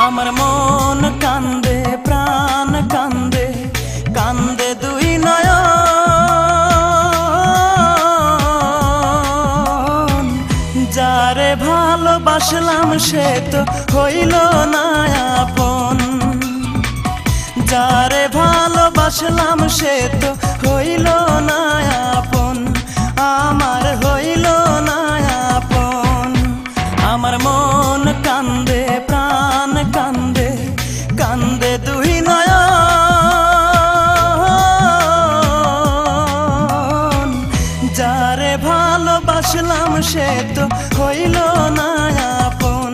আমার মন কান্দে প্রাণ কান্দে কান্দে দুই নয়ন। যারে ভালোবাসলাম সে তো হইল না আপন, যারে ভালোবাসলাম সে তো হইল না আপন, আমার হইল না আপন। আমার মন কান্দে প্রাণ কান্দে কান্দে দুই নয়ন। যারে ভালোবাসলাম সে তো হইল না আপন,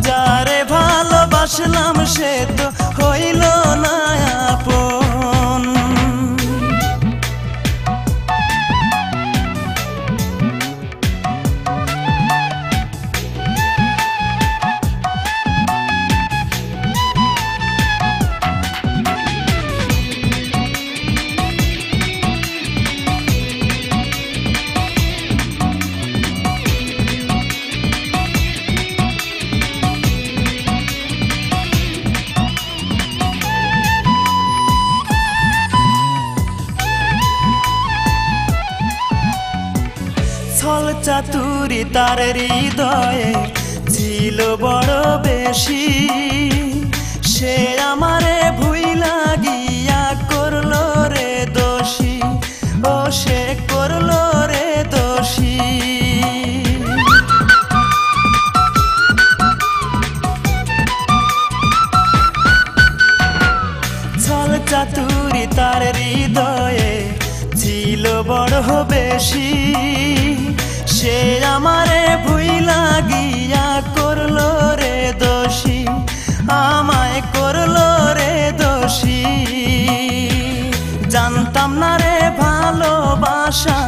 যারে ভালোবাসলাম সে তো হইল না আপন। ছল চাতুরি তার হৃদয়ে ছিল বড় বেশি, সে আমারে ভুইলা গিয়া করলো রে দোষী, ও সে করলো রে দোষী। ছল চাতুরি তার হৃদয়ে ছিল বড় বেশি, সে আমারে ভুইলা গিয়া করলো রে দোষী, আমায় করলো রে দোষী। জানতাম না রে ভালোবাসা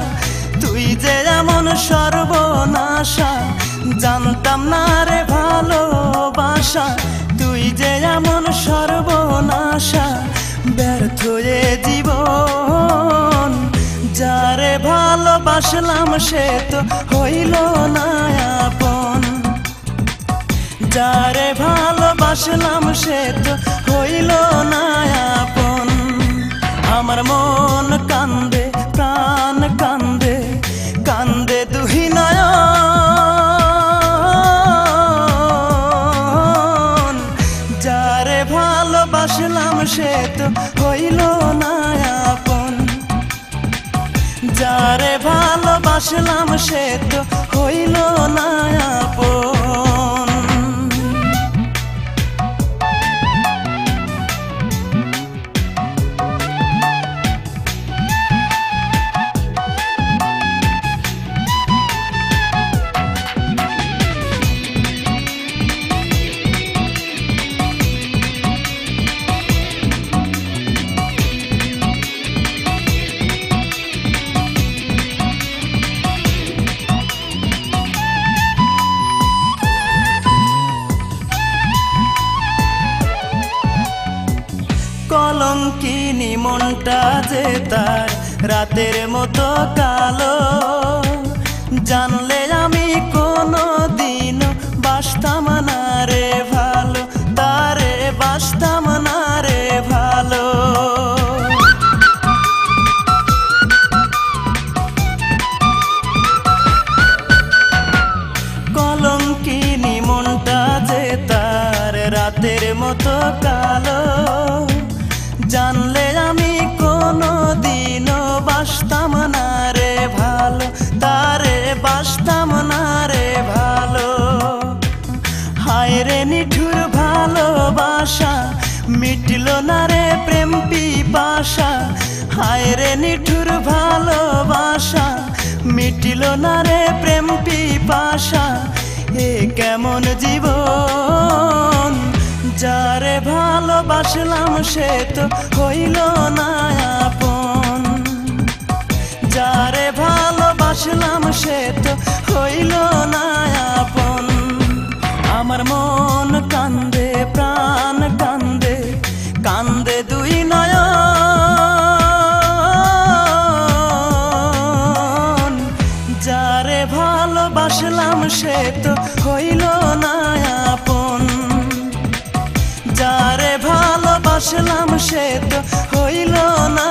তুই যে এমন সর্বনাশা, জানতাম না রে ভালোবাসা তুই যে এমন সর্বনাশা। ব্যর্থ এ জীবন যারে ভালোবাসলাম সে তো হইল না আপন, যারে ভালোবাসলাম সে তো হইল না আপন। আমার মন কান্দে প্রাণ কান্দে কান্দে দুই নয়ন। যারে ভালোবাসলাম সে তো হইল না আপন, যারে ভালোবাসলাম সে তো হইল না আপন। কলঙ্কিনী মনটা যে তার রাতের মতো কালো, জানলে আমি কোনো দিন বাসতাম না রে ভালো, তারে বাসতাম না রে ভালো। কলঙ্কিনী মনটা যে তার রাতের মতো কালো, জানলে আমি কোনো দিনও বাসতাম না রে ভালো, তারে বাসতাম না রে ভালো। হায় রে নিঠুর ভালোবাসা মিটল না রে প্রেম পিপাসা, হায় রে নিঠুর ভালোবাসা মিটল না রে প্রেম পিপাসা। এ কেমন জীবন যারে ভালোবাসলাম সে তো হইল না আপন, যারে ভালোবাসলাম সে তো হইল না আপন। আমার মন কান্দে প্রাণ কান্দে কান্দে দুই নয়ন। যারে ভালোবাসলাম সে তো হইল না আপন, বাসলাম সে তো হইল না